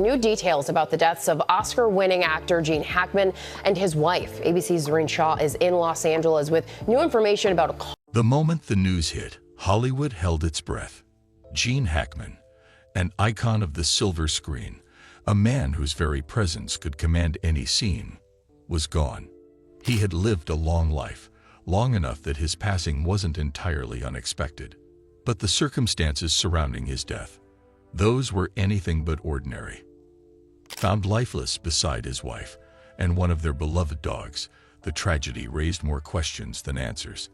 New details about the deaths of Oscar-winning actor Gene Hackman and his wife. ABC's Zareen Shaw is in Los Angeles with new information about a call. The moment the news hit, Hollywood held its breath. Gene Hackman, an icon of the silver screen, a man whose very presence could command any scene, was gone. He had lived a long life, long enough that his passing wasn't entirely unexpected. But the circumstances surrounding his death, those were anything but ordinary. Found lifeless beside his wife and one of their beloved dogs, the tragedy raised more questions than answers.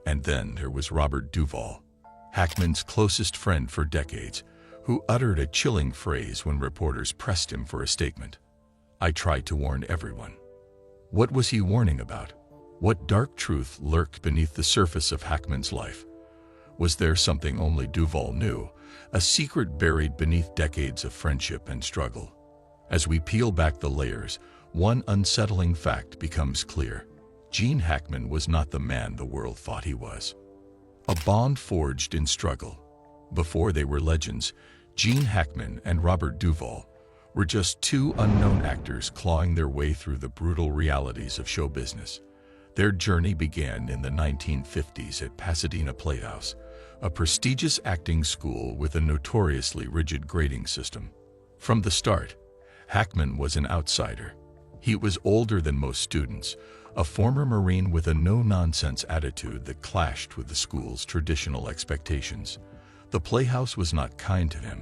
And then there was Robert Duvall, Hackman's closest friend for decades, who uttered a chilling phrase when reporters pressed him for a statement. "I tried to warn everyone." What was he warning about? What dark truth lurked beneath the surface of Hackman's life? Was there something only Duvall knew, a secret buried beneath decades of friendship and struggle? As we peel back the layers, one unsettling fact becomes clear. Gene Hackman was not the man the world thought he was. A bond forged in struggle. Before they were legends, Gene Hackman and Robert Duvall were just two unknown actors clawing their way through the brutal realities of show business. Their journey began in the 1950s at Pasadena Playhouse, a prestigious acting school with a notoriously rigid grading system. From the start, Hackman was an outsider. He was older than most students, a former Marine with a no-nonsense attitude that clashed with the school's traditional expectations. The Playhouse was not kind to him.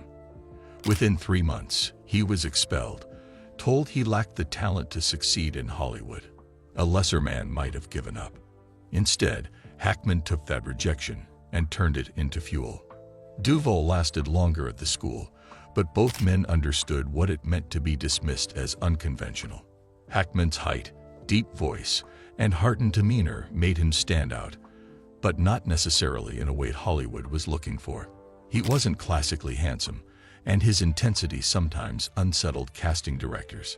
Within 3 months, he was expelled, told he lacked the talent to succeed in Hollywood. A lesser man might have given up. Instead, Hackman took that rejection and turned it into fuel. Duvall lasted longer at the school, but both men understood what it meant to be dismissed as unconventional. Hackman's height, deep voice, and hardened demeanor made him stand out, but not necessarily in a way Hollywood was looking for. He wasn't classically handsome, and his intensity sometimes unsettled casting directors.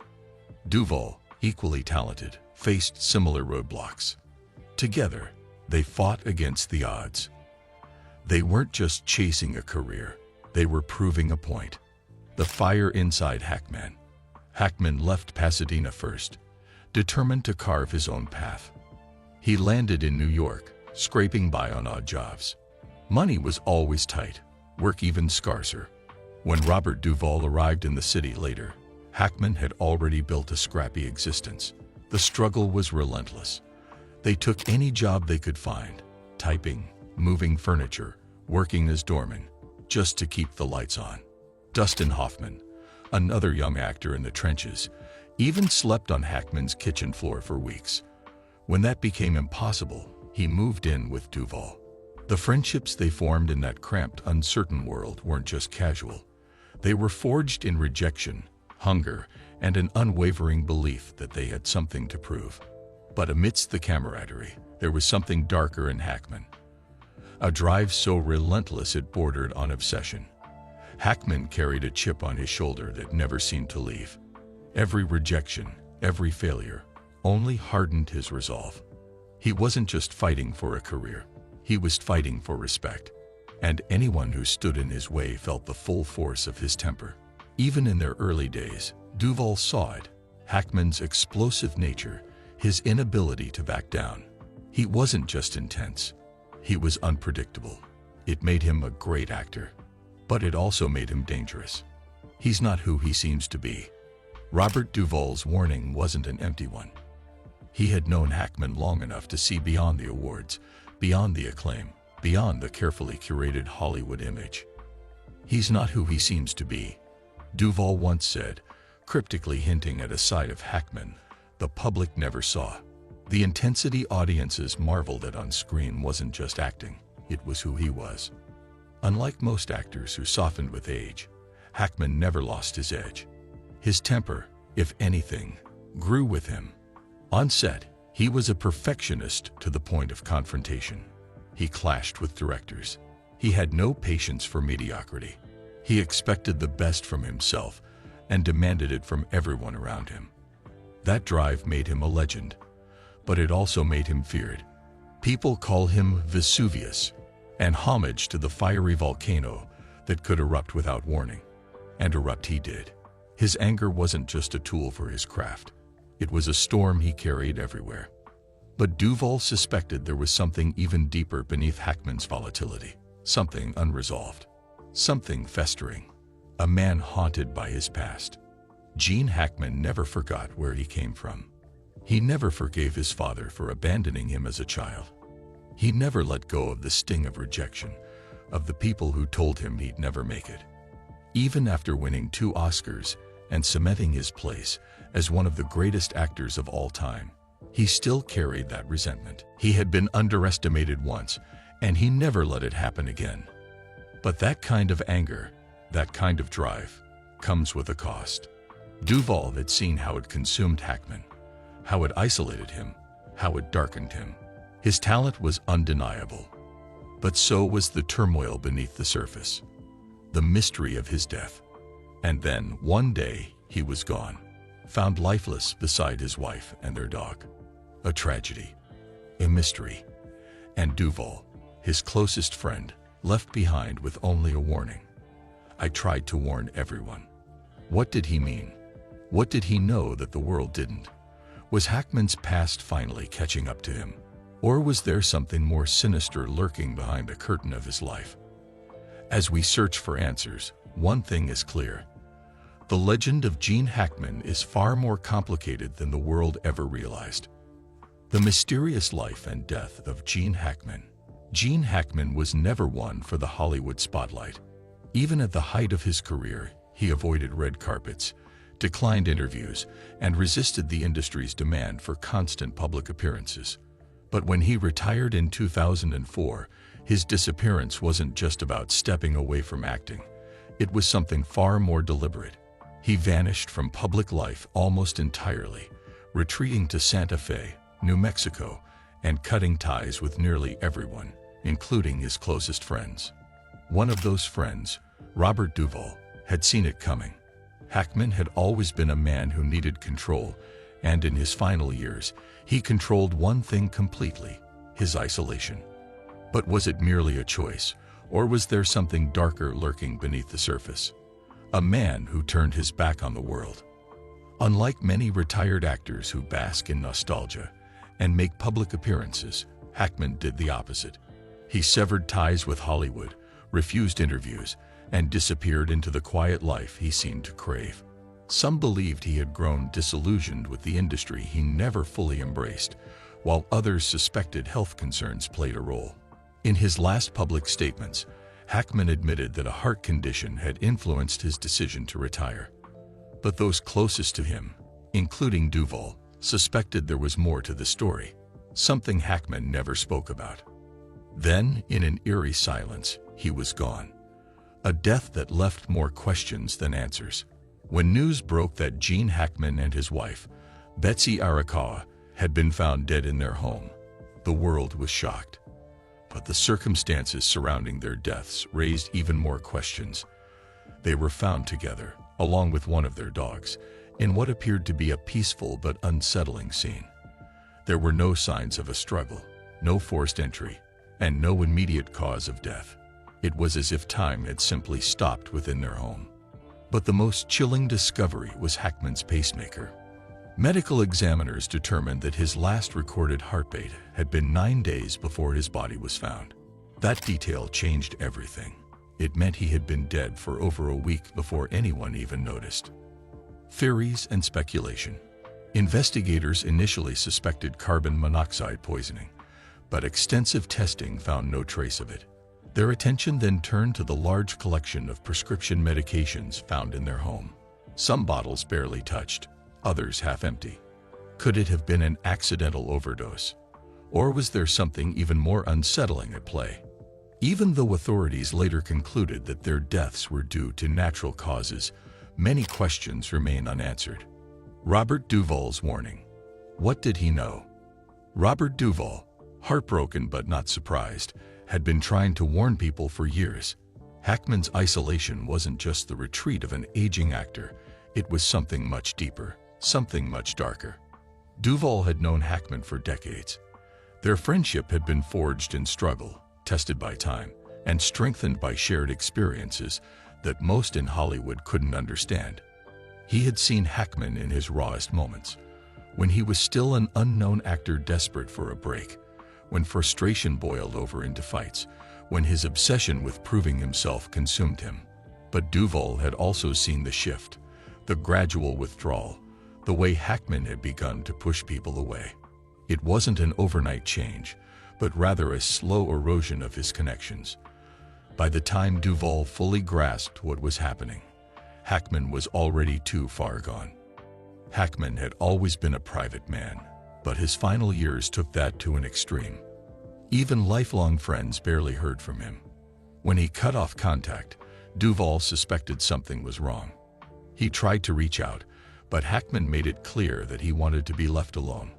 Duvall, equally talented, faced similar roadblocks. Together, they fought against the odds. They weren't just chasing a career, they were proving a point. The fire inside Hackman. Hackman left Pasadena first, determined to carve his own path. He landed in New York, scraping by on odd jobs. Money was always tight, work even scarcer. When Robert Duvall arrived in the city later, Hackman had already built a scrappy existence. The struggle was relentless. They took any job they could find, typing, moving furniture, working as doorman, just to keep the lights on. Dustin Hoffman, another young actor in the trenches, even slept on Hackman's kitchen floor for weeks. When that became impossible, he moved in with Duvall. The friendships they formed in that cramped, uncertain world weren't just casual. They were forged in rejection, hunger, and an unwavering belief that they had something to prove. But amidst the camaraderie, there was something darker in Hackman. A drive so relentless it bordered on obsession. Hackman carried a chip on his shoulder that never seemed to leave. Every rejection, every failure, only hardened his resolve. He wasn't just fighting for a career, he was fighting for respect. And anyone who stood in his way felt the full force of his temper. Even in their early days, Duvall saw it, Hackman's explosive nature, his inability to back down. He wasn't just intense, he was unpredictable. It made him a great actor, but it also made him dangerous. He's not who he seems to be. Robert Duvall's warning wasn't an empty one. He had known Hackman long enough to see beyond the awards, beyond the acclaim, beyond the carefully curated Hollywood image. He's not who he seems to be, Duvall once said, cryptically hinting at a side of Hackman the public never saw. The intensity audiences marveled at on screen wasn't just acting, it was who he was. Unlike most actors who softened with age, Hackman never lost his edge. His temper, if anything, grew with him. On set, he was a perfectionist to the point of confrontation. He clashed with directors. He had no patience for mediocrity. He expected the best from himself and demanded it from everyone around him. That drive made him a legend, but it also made him feared. People call him Vesuvius, an homage to the fiery volcano that could erupt without warning. And erupt he did. His anger wasn't just a tool for his craft. It was a storm he carried everywhere. But Duvall suspected there was something even deeper beneath Hackman's volatility, something unresolved, something festering, a man haunted by his past. Gene Hackman never forgot where he came from. He never forgave his father for abandoning him as a child. He never let go of the sting of rejection, of the people who told him he'd never make it. Even after winning 2 Oscars and cementing his place as one of the greatest actors of all time, he still carried that resentment. He had been underestimated once, and he never let it happen again. But that kind of anger, that kind of drive, comes with a cost. Duvall had seen how it consumed Hackman, how it isolated him, how it darkened him. His talent was undeniable, but so was the turmoil beneath the surface, the mystery of his death. And then, one day, he was gone, found lifeless beside his wife and their dog. A tragedy, a mystery, and Duvall, his closest friend, left behind with only a warning. I tried to warn everyone. What did he mean? What did he know that the world didn't? Was Hackman's past finally catching up to him? Or was there something more sinister lurking behind the curtain of his life? As we search for answers, one thing is clear. The legend of Gene Hackman is far more complicated than the world ever realized. The mysterious life and death of Gene Hackman. Gene Hackman was never one for the Hollywood spotlight. Even at the height of his career, he avoided red carpets, declined interviews, and resisted the industry's demand for constant public appearances. But when he retired in 2004, his disappearance wasn't just about stepping away from acting. It was something far more deliberate. He vanished from public life almost entirely, retreating to Santa Fe, New Mexico, and cutting ties with nearly everyone, including his closest friends. One of those friends, Robert Duvall, had seen it coming. Hackman had always been a man who needed control, and in his final years, he controlled one thing completely: his isolation. But was it merely a choice, or was there something darker lurking beneath the surface? A man who turned his back on the world. Unlike many retired actors who bask in nostalgia and make public appearances, Hackman did the opposite. He severed ties with Hollywood, refused interviews, and disappeared into the quiet life he seemed to crave. Some believed he had grown disillusioned with the industry he never fully embraced, while others suspected health concerns played a role. In his last public statements, Hackman admitted that a heart condition had influenced his decision to retire. But those closest to him, including Duvall, suspected there was more to the story, something Hackman never spoke about. Then, in an eerie silence, he was gone. A death that left more questions than answers. When news broke that Gene Hackman and his wife, Betsy Arakawa, had been found dead in their home, the world was shocked. But the circumstances surrounding their deaths raised even more questions. They were found together, along with one of their dogs, in what appeared to be a peaceful but unsettling scene. There were no signs of a struggle, no forced entry, and no immediate cause of death. It was as if time had simply stopped within their home. But the most chilling discovery was Hackman's pacemaker. Medical examiners determined that his last recorded heartbeat had been 9 days before his body was found. That detail changed everything. It meant he had been dead for over a week before anyone even noticed. Theories and speculation. Investigators initially suspected carbon monoxide poisoning, but extensive testing found no trace of it. Their attention then turned to the large collection of prescription medications found in their home. Some bottles barely touched, others half empty. Could it have been an accidental overdose? Or was there something even more unsettling at play? Even though authorities later concluded that their deaths were due to natural causes, many questions remain unanswered. Robert Duvall's warning. What did he know? Robert Duvall, heartbroken but not surprised, had been trying to warn people for years. Hackman's isolation wasn't just the retreat of an aging actor, it was something much deeper, something much darker. Duvall had known Hackman for decades. Their friendship had been forged in struggle, tested by time, and strengthened by shared experiences that most in Hollywood couldn't understand. He had seen Hackman in his rawest moments, when he was still an unknown actor desperate for a break, when frustration boiled over into fights, when his obsession with proving himself consumed him. But Duvall had also seen the shift, the gradual withdrawal, the way Hackman had begun to push people away. It wasn't an overnight change, but rather a slow erosion of his connections. By the time Duvall fully grasped what was happening, Hackman was already too far gone. Hackman had always been a private man, but his final years took that to an extreme. Even lifelong friends barely heard from him. When he cut off contact, Duvall suspected something was wrong. He tried to reach out, but Hackman made it clear that he wanted to be left alone.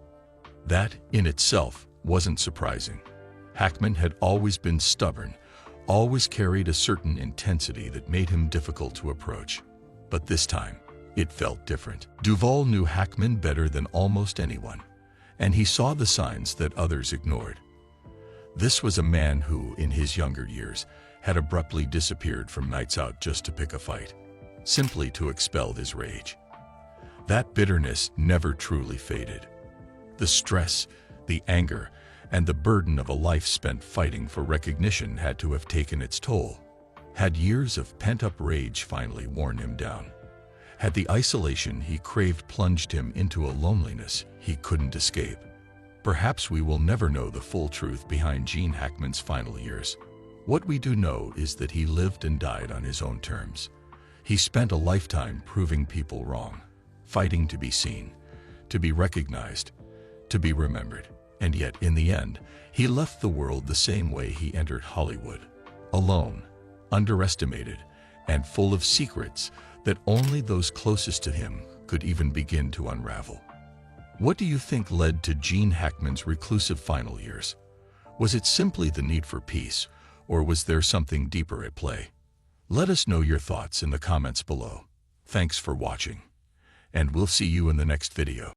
That, in itself, wasn't surprising. Hackman had always been stubborn, always carried a certain intensity that made him difficult to approach. But this time, it felt different. Duvall knew Hackman better than almost anyone, and he saw the signs that others ignored. This was a man who, in his younger years, had abruptly disappeared from nights out just to pick a fight, simply to expel his rage. That bitterness never truly faded. The stress, the anger, and the burden of a life spent fighting for recognition had to have taken its toll. Had years of pent-up rage finally worn him down? Had the isolation he craved plunged him into a loneliness he couldn't escape? Perhaps we will never know the full truth behind Gene Hackman's final years. What we do know is that he lived and died on his own terms. He spent a lifetime proving people wrong, fighting to be seen, to be recognized, to be remembered. And yet, in the end, he left the world the same way he entered Hollywood, alone, underestimated, and full of secrets that only those closest to him could even begin to unravel. What do you think led to Gene Hackman's reclusive final years? Was it simply the need for peace, or was there something deeper at play? Let us know your thoughts in the comments below. Thanks for watching, and we'll see you in the next video.